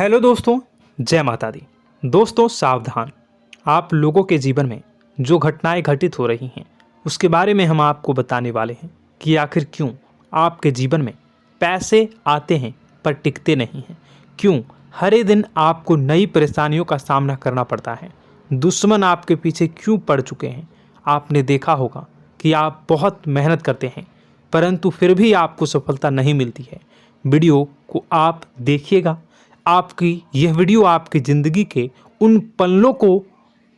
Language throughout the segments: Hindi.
हेलो दोस्तों, जय माता दी। दोस्तों सावधान, आप लोगों के जीवन में जो घटनाएं घटित हो रही हैं उसके बारे में हम आपको बताने वाले हैं कि आखिर क्यों आपके जीवन में पैसे आते हैं पर टिकते नहीं हैं। क्यों हर एक दिन आपको नई परेशानियों का सामना करना पड़ता है। दुश्मन आपके पीछे क्यों पड़ चुके हैं। आपने देखा होगा कि आप बहुत मेहनत करते हैं परंतु फिर भी आपको सफलता नहीं मिलती है। वीडियो को आप देखिएगा। आपकी यह वीडियो आपकी ज़िंदगी के उन पन्नों को,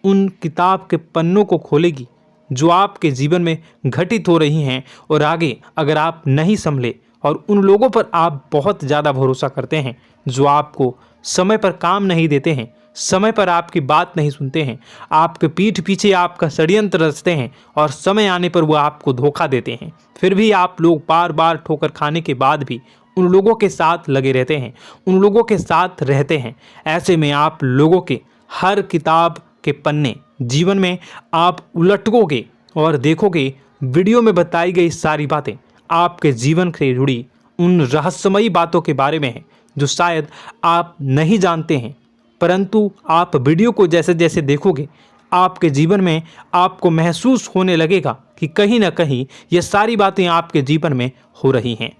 उन किताब के पन्नों को खोलेगी जो आपके जीवन में घटित हो रही हैं। और आगे अगर आप नहीं संभले और उन लोगों पर आप बहुत ज़्यादा भरोसा करते हैं जो आपको समय पर काम नहीं देते हैं, समय पर आपकी बात नहीं सुनते हैं, आपके पीठ पीछे आपका षड्यंत्र रचते हैं और समय आने पर वो आपको धोखा देते हैं, फिर भी आप लोग बार बार ठोकर खाने के बाद भी उन लोगों के साथ लगे रहते हैं, उन लोगों के साथ रहते हैं। ऐसे में आप लोगों के हर किताब के पन्ने जीवन में आप उलटोगे और देखोगे वीडियो में बताई गई सारी बातें आपके जीवन से जुड़ी उन रहस्यमयी बातों के बारे में हैं जो शायद आप नहीं जानते हैं। परंतु आप वीडियो को जैसे जैसे देखोगे आपके जीवन में आपको महसूस होने लगेगा कि कहीं ना कहीं ये सारी बातें आपके जीवन में हो रही हैं।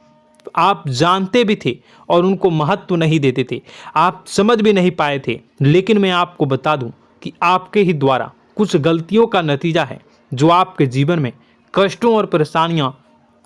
आप जानते भी थे और उनको महत्व नहीं देते थे, आप समझ भी नहीं पाए थे। लेकिन मैं आपको बता दूं कि आपके ही द्वारा कुछ गलतियों का नतीजा है जो आपके जीवन में कष्टों और परेशानियां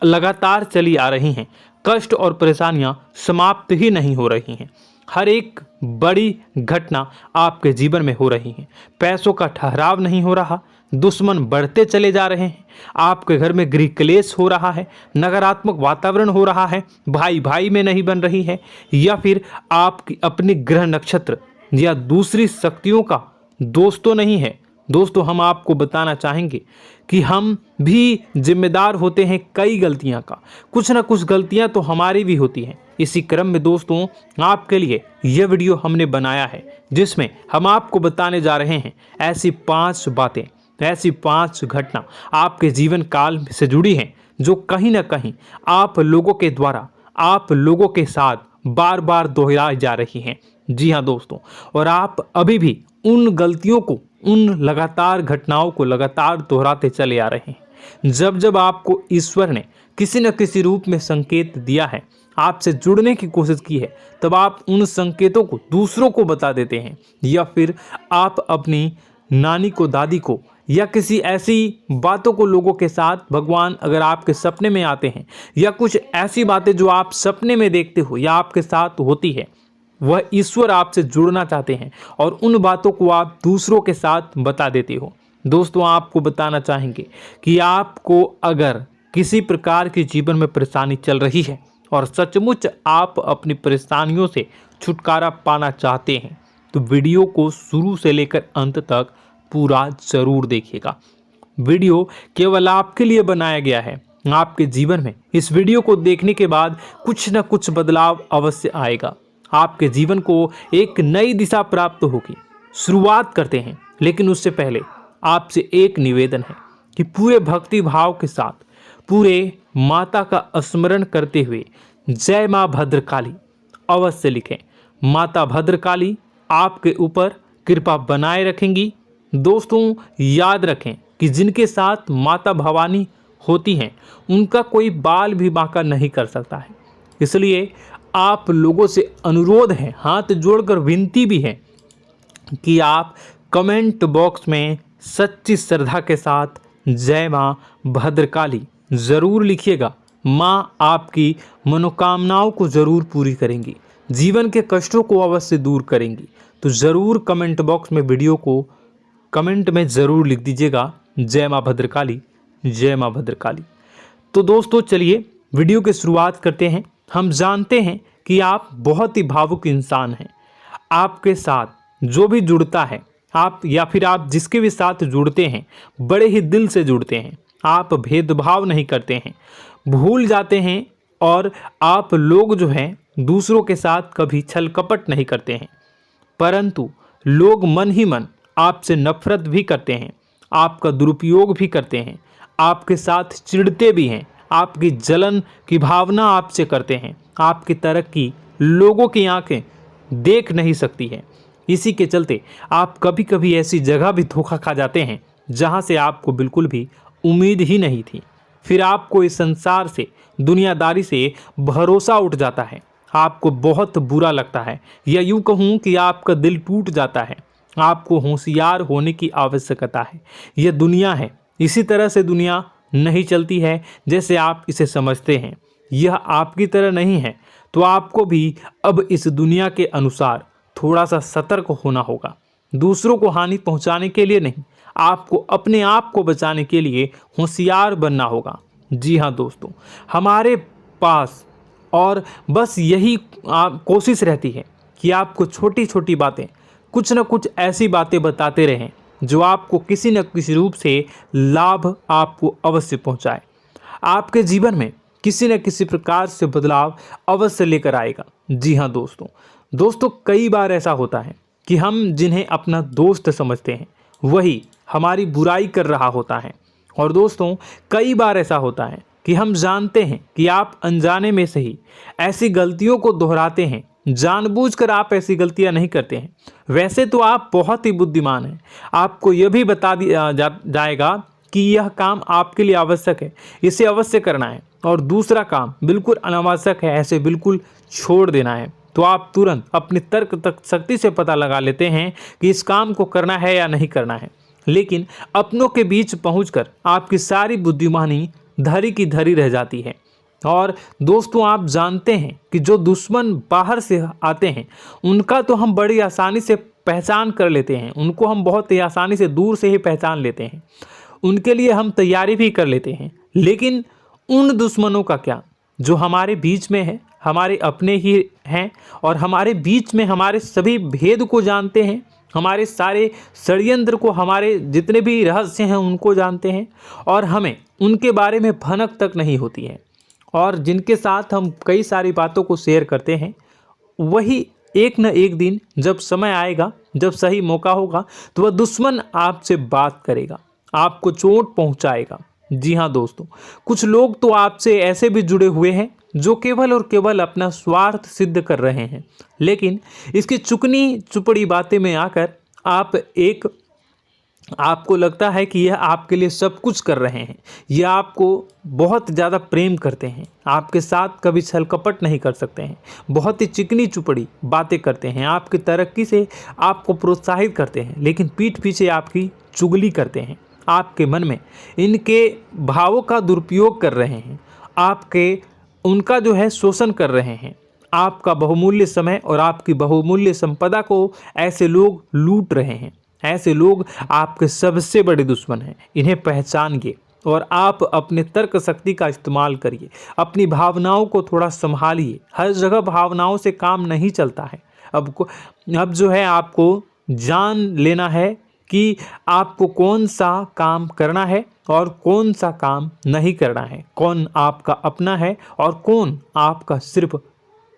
लगातार चली आ रही हैं। कष्ट और परेशानियां समाप्त ही नहीं हो रही हैं। हर एक बड़ी घटना आपके जीवन में हो रही है। पैसों का ठहराव नहीं हो रहा, दुश्मन बढ़ते चले जा रहे हैं, आपके घर में गृह क्लेश हो रहा है, नकारात्मक वातावरण हो रहा है, भाई भाई में नहीं बन रही है, या फिर आपकी अपनी ग्रह नक्षत्र या दूसरी शक्तियों का दोष तो नहीं है। दोस्तों हम आपको बताना चाहेंगे कि हम भी जिम्मेदार होते हैं कई गलतियां का। कुछ ना कुछ गलतियां तो हमारी भी होती हैं। इसी क्रम में दोस्तों आपके लिए यह वीडियो हमने बनाया है जिसमें हम आपको बताने जा रहे हैं ऐसी 5 बातें, ऐसी 5 घटना आपके जीवन काल से जुड़ी हैं जो कहीं ना कहीं आप लोगों के द्वारा आप लोगों के साथ बार बार दोहराई जा रही हैं। जी हाँ दोस्तों, और आप अभी भी उन गलतियों को, उन लगातार घटनाओं को लगातार दोहराते चले आ रहे हैं। जब जब आपको ईश्वर ने किसी न किसी रूप में संकेत दिया है, आपसे जुड़ने की कोशिश की है, तब आप उन संकेतों को दूसरों को बता देते हैं, या फिर आप अपनी नानी को, दादी को, या किसी ऐसी बातों को लोगों के साथ, भगवान अगर आपके सपने में आते हैं या कुछ ऐसी बातें जो आप सपने में देखते हो या आपके साथ होती है, वह ईश्वर आपसे जुड़ना चाहते हैं और उन बातों को आप दूसरों के साथ बता देते हो। दोस्तों आपको बताना चाहेंगे कि आपको अगर किसी प्रकार की जीवन में परेशानी चल रही है और सचमुच आप अपनी परेशानियों से छुटकारा पाना चाहते हैं तो वीडियो को शुरू से लेकर अंत तक पूरा जरूर देखिएगा। वीडियो केवल आपके लिए बनाया गया है। आपके जीवन में इस वीडियो को देखने के बाद कुछ न कुछ बदलाव अवश्य आएगा। आपके जीवन को एक नई दिशा प्राप्त होगी। शुरुआत करते हैं, लेकिन उससे पहले आपसे एक निवेदन है कि पूरे भक्ति भाव के साथ, पूरे माता का स्मरण करते हुए जय माँ भद्रकाली अवश्य लिखें। माता भद्रकाली आपके ऊपर कृपा बनाए रखेंगी। दोस्तों याद रखें कि जिनके साथ माता भवानी होती हैं उनका कोई बाल भी बांका नहीं कर सकता है। इसलिए आप लोगों से अनुरोध है, हाथ जोड़कर विनती भी है कि आप कमेंट बॉक्स में सच्ची श्रद्धा के साथ जय माँ भद्रकाली ज़रूर लिखिएगा। माँ आपकी मनोकामनाओं को ज़रूर पूरी करेंगी, जीवन के कष्टों को अवश्य दूर करेंगी। तो ज़रूर कमेंट बॉक्स में वीडियो को कमेंट में ज़रूर लिख दीजिएगा जय माँ भद्रकाली, जय माँ भद्रकाली। तो दोस्तों चलिए वीडियो की शुरुआत करते हैं। हम जानते हैं कि आप बहुत ही भावुक इंसान हैं। आपके साथ जो भी जुड़ता है, आप या फिर आप जिसके भी साथ जुड़ते हैं बड़े ही दिल से जुड़ते हैं। आप भेदभाव नहीं करते हैं, भूल जाते हैं, और आप लोग जो हैं दूसरों के साथ कभी छल कपट नहीं करते हैं। परंतु लोग मन ही मन आपसे नफरत भी करते हैं, आपका दुरुपयोग भी करते हैं, आपके साथ चिढ़ते भी हैं, आपकी जलन की भावना आपसे करते हैं। आपकी तरक्की लोगों की आंखें देख नहीं सकती है। इसी के चलते आप कभी कभी ऐसी जगह भी धोखा खा जाते हैं जहां से आपको बिल्कुल भी उम्मीद ही नहीं थी। फिर आपको इस संसार से, दुनियादारी से भरोसा उठ जाता है। आपको बहुत बुरा लगता है, या यूं कहूं कि आपका दिल टूट जाता है। आपको होशियार होने की आवश्यकता है। यह दुनिया है, इसी तरह से दुनिया नहीं चलती है जैसे आप इसे समझते हैं। यह आपकी तरह नहीं है, तो आपको भी अब इस दुनिया के अनुसार थोड़ा सा सतर्क होना होगा। दूसरों को हानि पहुंचाने के लिए नहीं, आपको अपने आप को बचाने के लिए होशियार बनना होगा। जी हाँ दोस्तों, हमारे पास और बस यही कोशिश रहती है कि आपको छोटी छोटी बातें, कुछ न कुछ ऐसी बातें बताते रहें जो आपको किसी न किसी रूप से लाभ आपको अवश्य पहुंचाए, आपके जीवन में किसी न किसी प्रकार से बदलाव अवश्य लेकर आएगा। जी हाँ दोस्तों, कई बार ऐसा होता है कि हम जिन्हें अपना दोस्त समझते हैं वही हमारी बुराई कर रहा होता है। और दोस्तों, कई बार ऐसा होता है कि हम जानते हैं कि आप अनजाने में से ही ऐसी गलतियों को दोहराते हैं। जानबूझकर आप ऐसी गलतियां नहीं करते हैं। वैसे तो आप बहुत ही बुद्धिमान हैं। आपको यह भी बता दिया जाएगा कि यह काम आपके लिए आवश्यक है, इसे अवश्य करना है, और दूसरा काम बिल्कुल अनावश्यक है, ऐसे बिल्कुल छोड़ देना है। तो आप तुरंत अपनी तर्क शक्ति से पता लगा लेते हैं कि इस काम को करना है या नहीं करना है। लेकिन अपनों के बीच पहुंचकर आपकी सारी बुद्धिमानी धरी की धरी रह जाती है। और दोस्तों, आप जानते हैं कि जो दुश्मन बाहर से आते हैं उनका तो हम बड़ी आसानी से पहचान कर लेते हैं, उनको हम बहुत ही आसानी से दूर से ही पहचान लेते हैं, उनके लिए हम तैयारी भी कर लेते हैं। लेकिन उन दुश्मनों का क्या जो हमारे बीच में है, हमारे अपने ही हैं, और हमारे बीच में हमारे सभी भेद को जानते हैं, हमारे सारे षड्यंत्र को, हमारे जितने भी रहस्य हैं उनको जानते हैं, और हमें उनके बारे में भनक तक नहीं होती है, और जिनके साथ हम कई सारी बातों को शेयर करते हैं, वही एक न एक दिन जब समय आएगा, जब सही मौका होगा, तो वह दुश्मन आपसे बात करेगा, आपको चोट पहुंचाएगा। जी हाँ दोस्तों, कुछ लोग तो आपसे ऐसे भी जुड़े हुए हैं जो केवल और केवल अपना स्वार्थ सिद्ध कर रहे हैं। लेकिन इसकी चुकनी चुपड़ी बातें में आकर आपको लगता है कि यह आपके लिए सब कुछ कर रहे हैं, यह आपको बहुत ज़्यादा प्रेम करते हैं, आपके साथ कभी छल कपट नहीं कर सकते हैं, बहुत ही चिकनी चुपड़ी बातें करते हैं, आपकी तरक्की से आपको प्रोत्साहित करते हैं, लेकिन पीठ पीछे आपकी चुगली करते हैं, आपके मन में इनके भावों का दुरुपयोग कर रहे हैं, उनका जो है शोषण कर रहे हैं। आपका बहुमूल्य समय और आपकी बहुमूल्य संपदा को ऐसे लोग लूट रहे हैं। ऐसे लोग आपके सबसे बड़े दुश्मन हैं। इन्हें पहचानिए और आप अपने तर्क शक्ति का इस्तेमाल करिए। अपनी भावनाओं को थोड़ा संभालिए। हर जगह भावनाओं से काम नहीं चलता है। अब जो है आपको जान लेना है कि आपको कौन सा काम करना है और कौन सा काम नहीं करना है, कौन आपका अपना है और कौन आपका सिर्फ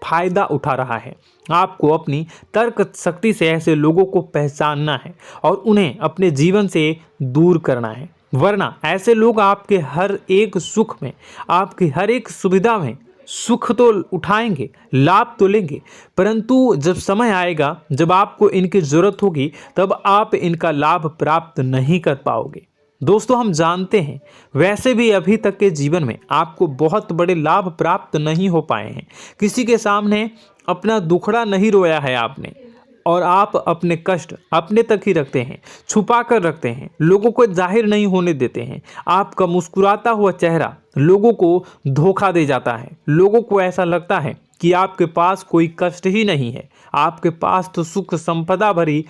फायदा उठा रहा है। आपको अपनी तर्क शक्ति से ऐसे लोगों को पहचानना है और उन्हें अपने जीवन से दूर करना है, वरना ऐसे लोग आपके हर एक सुख में, आपकी हर एक सुविधा में सुख तो उठाएंगे, लाभ तो लेंगे, परंतु जब समय आएगा, जब आपको इनकी ज़रूरत होगी, तब आप इनका लाभ प्राप्त नहीं कर पाओगे। दोस्तों, हम जानते हैं वैसे भी अभी तक के जीवन में आपको बहुत बड़े लाभ प्राप्त नहीं हो पाए हैं। किसी के सामने अपना दुखड़ा नहीं रोया है आपने, और आप अपने कष्ट अपने तक ही रखते हैं, छुपा कर रखते हैं, लोगों को जाहिर नहीं होने देते हैं। आपका मुस्कुराता हुआ चेहरा लोगों को धोखा दे जाता है। लोगों को ऐसा लगता है कि आपके पास कोई कष्ट ही नहीं है, आपके पास तो सुख संपदा भरी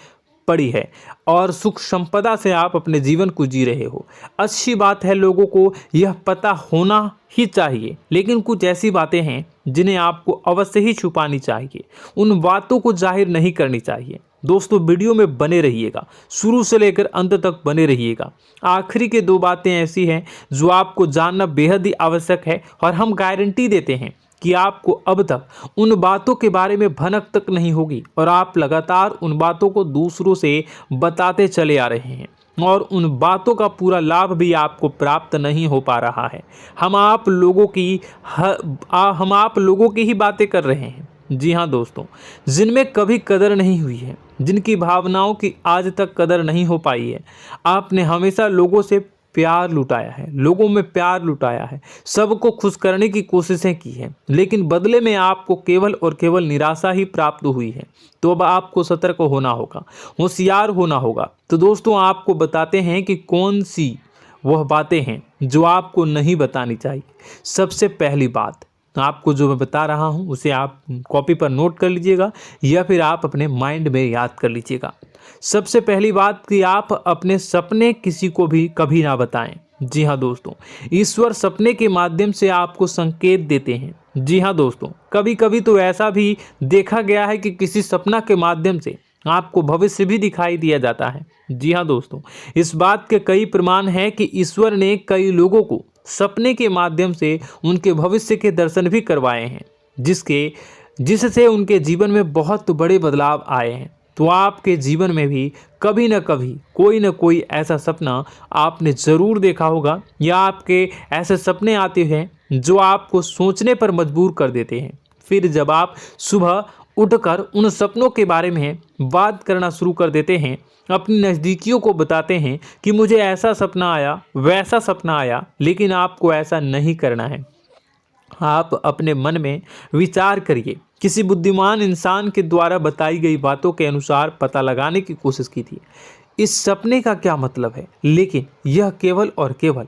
पड़ी है और सुख संपदा से आप अपने जीवन को जी रहे हो। अच्छी बात है, लोगों को यह पता होना ही चाहिए, लेकिन कुछ ऐसी बातें हैं जिन्हें आपको अवश्य ही छुपानी चाहिए। उन बातों को जाहिर नहीं करनी चाहिए। दोस्तों, वीडियो में बने रहिएगा, शुरू से लेकर अंत तक बने रहिएगा। आखिरी के 2 बातें ऐसी हैं जो आपको जानना बेहद ही आवश्यक है, और हम गारंटी देते हैं कि आपको अब तक उन बातों के बारे में भनक तक नहीं होगी, और आप लगातार उन बातों को दूसरों से बताते चले आ रहे हैं, और उन बातों का पूरा लाभ भी आपको प्राप्त नहीं हो पा रहा है। हम आप लोगों की ही बातें कर रहे हैं, जी हाँ दोस्तों, जिनमें कभी कदर नहीं हुई है, जिनकी भावनाओं की आज तक कदर नहीं हो पाई है। आपने हमेशा लोगों से प्यार लुटाया है, लोगों में प्यार लुटाया है, सबको खुश करने की कोशिशें की है, लेकिन बदले में आपको केवल और केवल निराशा ही प्राप्त हुई है। तो अब आपको सतर्क होना होगा, होशियार होना होगा। तो दोस्तों, आपको बताते हैं कि कौन सी वह बातें हैं जो आपको नहीं बतानी चाहिए। सबसे पहली बात, आपको जो मैं बता रहा हूं उसे आप कॉपी पर नोट कर लीजिएगा या फिर आप अपने माइंड में याद कर लीजिएगा। सबसे पहली बात कि आप अपने सपने किसी को भी कभी ना बताएं। जी हाँ दोस्तों, ईश्वर सपने के माध्यम से आपको संकेत देते हैं। जी हाँ दोस्तों, कभी कभी तो ऐसा भी देखा गया है कि किसी सपना के माध्यम से आपको भविष्य भी दिखाई दिया जाता है। जी हाँ दोस्तों, इस बात के कई प्रमाण हैं कि ईश्वर ने कई लोगों को सपने के माध्यम से उनके भविष्य के दर्शन भी करवाए हैं, जिससे उनके जीवन में बहुत बड़े बदलाव आए हैं। तो आपके जीवन में भी कभी न कभी कोई न कोई ऐसा सपना आपने ज़रूर देखा होगा, या आपके ऐसे सपने आते हैं जो आपको सोचने पर मजबूर कर देते हैं। फिर जब आप सुबह उठकर उन सपनों के बारे में बात करना शुरू कर देते हैं, अपनी नज़दीकियों को बताते हैं कि मुझे ऐसा सपना आया, वैसा सपना आया, लेकिन आपको ऐसा नहीं करना है। आप अपने मन में विचार करिए। किसी बुद्धिमान इंसान के द्वारा बताई गई बातों के अनुसार पता लगाने की कोशिश की थी इस सपने का क्या मतलब है, लेकिन यह केवल और केवल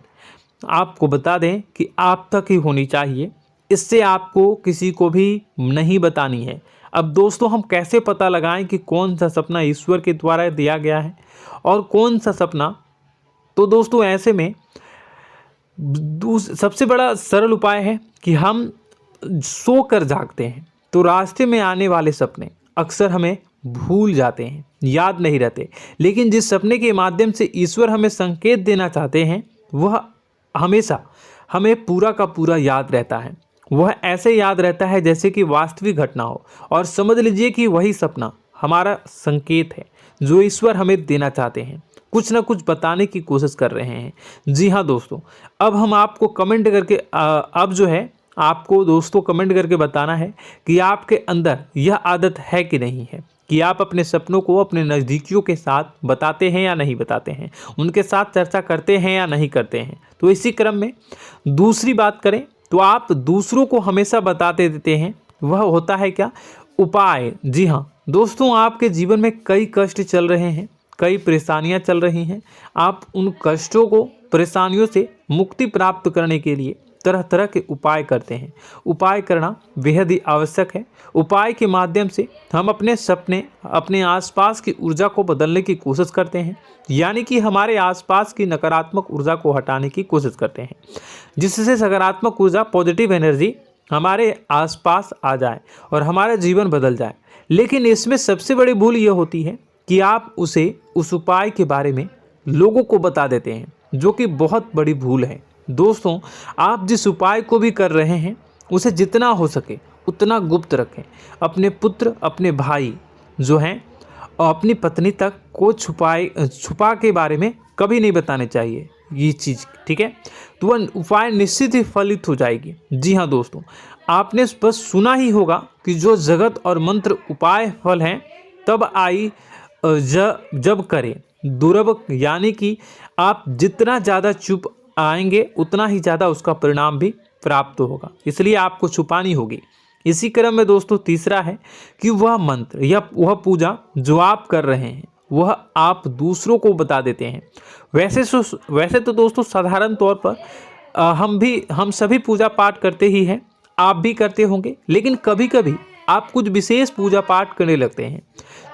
आपको बता दें कि आप तक ही होनी चाहिए। इससे आपको किसी को भी नहीं बतानी है। अब दोस्तों, हम कैसे पता लगाएं कि कौन सा सपना ईश्वर के द्वारा दिया गया है और कौन सा सपना? तो दोस्तों, ऐसे में सबसे बड़ा सरल उपाय है कि हम सोकर जागते हैं तो रास्ते में आने वाले सपने अक्सर हमें भूल जाते हैं, याद नहीं रहते। लेकिन जिस सपने के माध्यम से ईश्वर हमें संकेत देना चाहते हैं वह हमेशा हमें पूरा का पूरा याद रहता है। वह ऐसे याद रहता है जैसे कि वास्तविक घटना हो, और समझ लीजिए कि वही सपना हमारा संकेत है जो ईश्वर हमें देना चाहते हैं, कुछ ना कुछ बताने की कोशिश कर रहे हैं। जी हाँ दोस्तों, अब हम आपको कमेंट करके अब जो है आपको दोस्तों कमेंट करके बताना है कि आपके अंदर यह आदत है कि नहीं है, कि आप अपने सपनों को अपने नज़दीकियों के साथ बताते हैं या नहीं बताते हैं, उनके साथ चर्चा करते हैं या नहीं करते हैं। तो इसी क्रम में दूसरी बात करें तो आप दूसरों को हमेशा बताते देते हैं, वह होता है क्या? उपाय। जी हाँ दोस्तों, आपके जीवन में कई कष्ट चल रहे हैं, कई परेशानियां चल रही हैं। आप उन कष्टों को, परेशानियों से मुक्ति प्राप्त करने के लिए तरह तरह के उपाय करते हैं। उपाय करना बेहद ही आवश्यक है। उपाय के माध्यम से हम अपने सपने, अपने आसपास की ऊर्जा को बदलने की कोशिश करते हैं, यानी कि हमारे आसपास की नकारात्मक ऊर्जा को हटाने की कोशिश करते हैं, जिससे सकारात्मक ऊर्जा, पॉजिटिव एनर्जी हमारे आसपास आ जाए और हमारा जीवन बदल जाए। लेकिन इसमें सबसे बड़ी भूल यह होती है कि आप उस उपाय के बारे में लोगों को बता देते हैं, जो कि बहुत बड़ी भूल है। दोस्तों, आप जिस उपाय को भी कर रहे हैं उसे जितना हो सके उतना गुप्त रखें। अपने पुत्र, अपने भाई जो हैं और अपनी पत्नी तक को छुपा के बारे में कभी नहीं बताने चाहिए ये चीज़, ठीक है? तो वह उपाय निश्चित ही फलित हो जाएगी। जी हाँ दोस्तों, आपने बस सुना ही होगा कि जो जगत और मंत्र उपाय फल हैं तब आई जब करें दुर्लभ, यानी कि आप जितना ज़्यादा चुप आएंगे उतना ही ज़्यादा उसका परिणाम भी प्राप्त होगा, इसलिए आपको छुपानी होगी। इसी क्रम में दोस्तों तीसरा है कि वह मंत्र या वह पूजा जो आप कर रहे हैं वह आप दूसरों को बता देते हैं। वैसे तो दोस्तों साधारण तौर पर हम सभी पूजा पाठ करते ही हैं, आप भी करते होंगे, लेकिन कभी कभी आप कुछ विशेष पूजा पाठ करने लगते हैं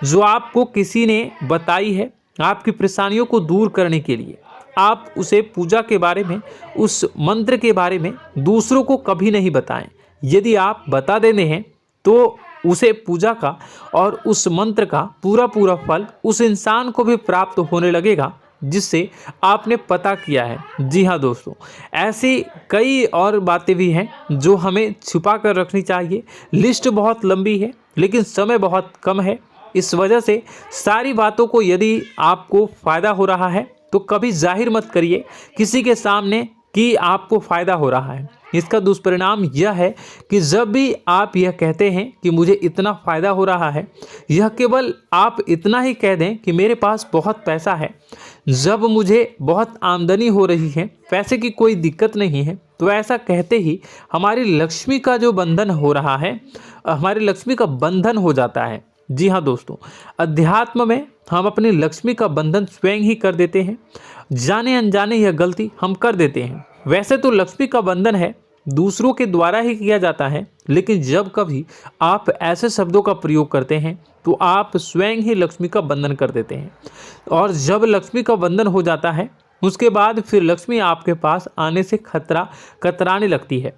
जो आपको किसी ने बताई है आपकी परेशानियों को दूर करने के लिए। आप उसे पूजा के बारे में, उस मंत्र के बारे में दूसरों को कभी नहीं बताएं। यदि आप बता देते हैं तो उसे पूजा का और उस मंत्र का पूरा फल उस इंसान को भी प्राप्त होने लगेगा जिससे आपने पता किया है। जी हाँ दोस्तों, ऐसी कई और बातें भी हैं जो हमें छुपा कर रखनी चाहिए। लिस्ट बहुत लंबी है लेकिन समय बहुत कम है, इस वजह से सारी बातों को, यदि आपको फ़ायदा हो रहा है तो कभी जाहिर मत करिए, किसी के सामने कि आपको फ़ायदा हो रहा है। इसका दुष्परिणाम यह है कि जब भी आप यह कहते हैं कि मुझे इतना फ़ायदा हो रहा है, यह केवल आप इतना ही कह दें कि मेरे पास बहुत पैसा है, जब मुझे बहुत आमदनी हो रही है, पैसे की कोई दिक्कत नहीं है, तो ऐसा कहते ही हमारी लक्ष्मी का जो बंधन हो रहा है, हमारी लक्ष्मी का बंधन हो जाता है। जी हाँ दोस्तों, अध्यात्म में हम अपनी लक्ष्मी का बंधन स्वयं ही कर देते हैं। जाने अनजाने यह गलती हम कर देते हैं। वैसे तो लक्ष्मी का बंधन है दूसरों के द्वारा ही किया जाता है, लेकिन जब कभी आप ऐसे शब्दों का प्रयोग करते हैं तो आप स्वयं ही लक्ष्मी का बंधन कर देते हैं। और जब लक्ष्मी का बंधन हो जाता है, उसके बाद फिर लक्ष्मी आपके पास आने से कतराने लगती है,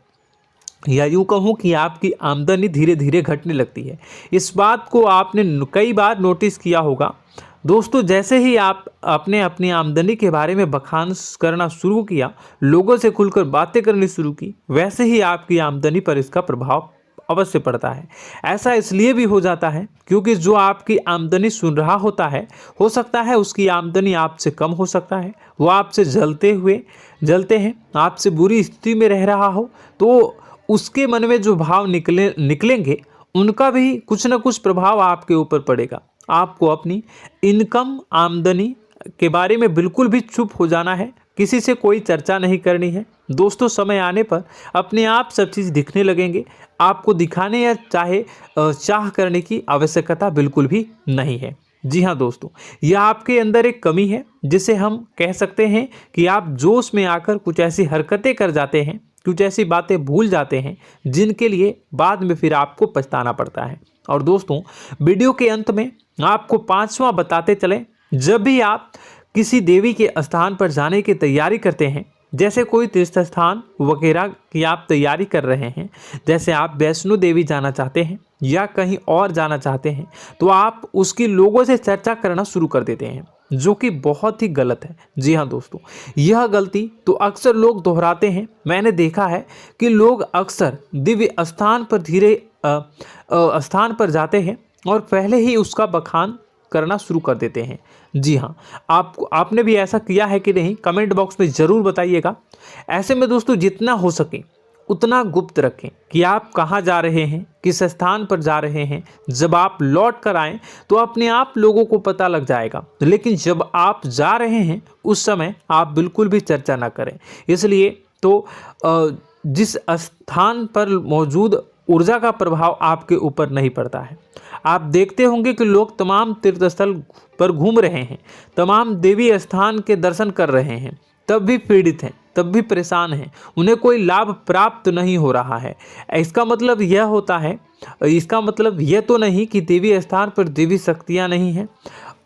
या यूँ कहूँ कि आपकी आमदनी धीरे धीरे घटने लगती है। इस बात को आपने कई बार नोटिस किया होगा दोस्तों। जैसे ही आप अपने अपनी आमदनी के बारे में बखान करना शुरू किया, लोगों से खुलकर बातें करनी शुरू की, वैसे ही आपकी आमदनी पर इसका प्रभाव अवश्य पड़ता है। ऐसा इसलिए भी हो जाता है क्योंकि जो आपकी आमदनी सुन रहा होता है, हो सकता है उसकी आमदनी आपसे कम हो सकता है, वो आपसे जलते हैं, आपसे बुरी स्थिति में रह रहा हो, तो उसके मन में जो भाव निकलेंगे उनका भी कुछ न कुछ प्रभाव आपके ऊपर पड़ेगा। आपको अपनी इनकम आमदनी के बारे में बिल्कुल भी चुप हो जाना है, किसी से कोई चर्चा नहीं करनी है दोस्तों। समय आने पर अपने आप सब चीज़ दिखने लगेंगे। आपको दिखाने या चाह करने की आवश्यकता बिल्कुल भी नहीं है। जी हाँ दोस्तों, यह आपके अंदर एक कमी है, जिसे हम कह सकते हैं कि आप जोश में आकर कुछ ऐसी हरकतें कर जाते हैं, कुछ ऐसी बातें भूल जाते हैं जिनके लिए बाद में फिर आपको पछताना पड़ता है। और दोस्तों, वीडियो के अंत में आपको 5वां बताते चलें, जब भी आप किसी देवी के स्थान पर जाने की तैयारी करते हैं, जैसे कोई तीर्थ स्थान वगैरह की आप तैयारी कर रहे हैं, जैसे आप वैष्णो देवी जाना चाहते हैं या कहीं और जाना चाहते हैं, तो आप उसकी लोगों से चर्चा करना शुरू कर देते हैं, जो कि बहुत ही गलत है। जी हाँ दोस्तों, यह गलती तो अक्सर लोग दोहराते हैं। मैंने देखा है कि लोग अक्सर दिव्य स्थान पर जाते हैं और पहले ही उसका बखान करना शुरू कर देते हैं। जी हाँ, आपने भी ऐसा किया है कि नहीं, कमेंट बॉक्स में ज़रूर बताइएगा। ऐसे में दोस्तों, जितना हो सके उतना गुप्त रखें कि आप कहाँ जा रहे हैं, किस स्थान पर जा रहे हैं। जब आप लौट कर आएँ तो अपने आप लोगों को पता लग जाएगा, लेकिन जब आप जा रहे हैं उस समय आप बिल्कुल भी चर्चा ना करें। इसलिए तो जिस स्थान पर मौजूद ऊर्जा का प्रभाव आपके ऊपर नहीं पड़ता है। आप देखते होंगे कि लोग तमाम तीर्थ स्थल पर घूम रहे हैं, तमाम देवी स्थान के दर्शन कर रहे हैं, तब भी पीड़ित हैं, तब भी परेशान हैं, उन्हें कोई लाभ प्राप्त नहीं हो रहा है। इसका मतलब यह होता है, इसका मतलब यह तो नहीं कि देवी स्थान पर देवी शक्तियाँ नहीं हैं,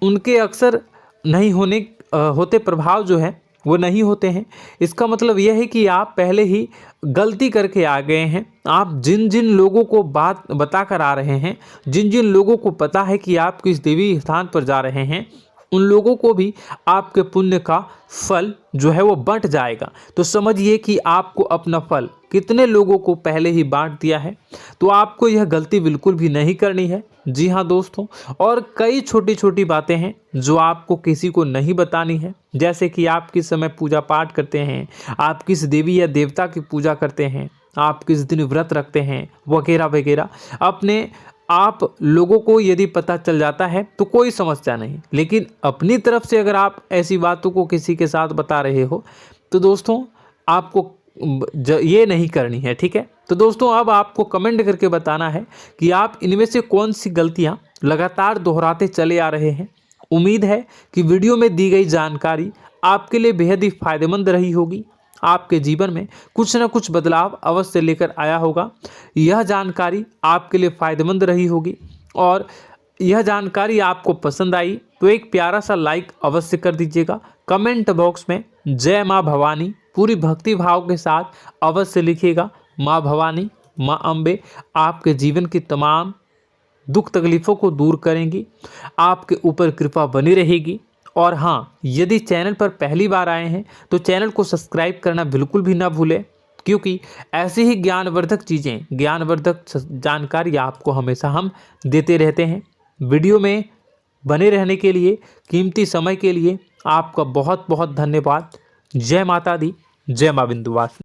उनके अक्सर नहीं होते प्रभाव जो है वो नहीं होते हैं। इसका मतलब यह है कि आप पहले ही गलती करके आ गए हैं। आप जिन जिन लोगों को बात बता कर आ रहे हैं, जिन जिन लोगों को पता है कि आप किस देवी स्थान पर जा रहे हैं, उन लोगों को भी आपके पुण्य का फल जो है वो बंट जाएगा। तो समझिए कि आपको अपना फल कितने लोगों को पहले ही बांट दिया है। तो आपको यह गलती बिल्कुल भी नहीं करनी है। जी हाँ दोस्तों, और कई छोटी छोटी बातें हैं जो आपको किसी को नहीं बतानी है, जैसे कि आप किस समय पूजा पाठ करते हैं, आप किस देवी या देवता की पूजा करते हैं, आप किस दिन व्रत रखते हैं, वगैरह वगैरह। अपने आप लोगों को यदि पता चल जाता है तो कोई समस्या नहीं, लेकिन अपनी तरफ से अगर आप ऐसी बातों को किसी के साथ बता रहे हो तो दोस्तों आपको ये नहीं करनी है, ठीक है। तो दोस्तों, अब आपको कमेंट करके बताना है कि आप इनमें से कौन सी गलतियां लगातार दोहराते चले आ रहे हैं। उम्मीद है कि वीडियो में दी गई जानकारी आपके लिए बेहद ही फायदेमंद रही होगी, आपके जीवन में कुछ न कुछ बदलाव अवश्य लेकर आया होगा। यह जानकारी आपके लिए फ़ायदेमंद रही होगी और यह जानकारी आपको पसंद आई तो एक प्यारा सा लाइक अवश्य कर दीजिएगा। कमेंट बॉक्स में जय माँ भवानी पूरी भक्ति भाव के साथ अवश्य लिखिएगा। माँ भवानी, माँ अम्बे आपके जीवन की तमाम दुख तकलीफ़ों को दूर करेंगी, आपके ऊपर कृपा बनी रहेगी। और हाँ, यदि चैनल पर पहली बार आए हैं तो चैनल को सब्सक्राइब करना बिल्कुल भी ना भूलें, क्योंकि ऐसी ही ज्ञानवर्धक चीज़ें, ज्ञानवर्धक जानकारी आपको हमेशा हम देते रहते हैं। वीडियो में बने रहने के लिए, कीमती समय के लिए आपका बहुत बहुत धन्यवाद। जय माता दी, जय मां विंध्यवासिनी।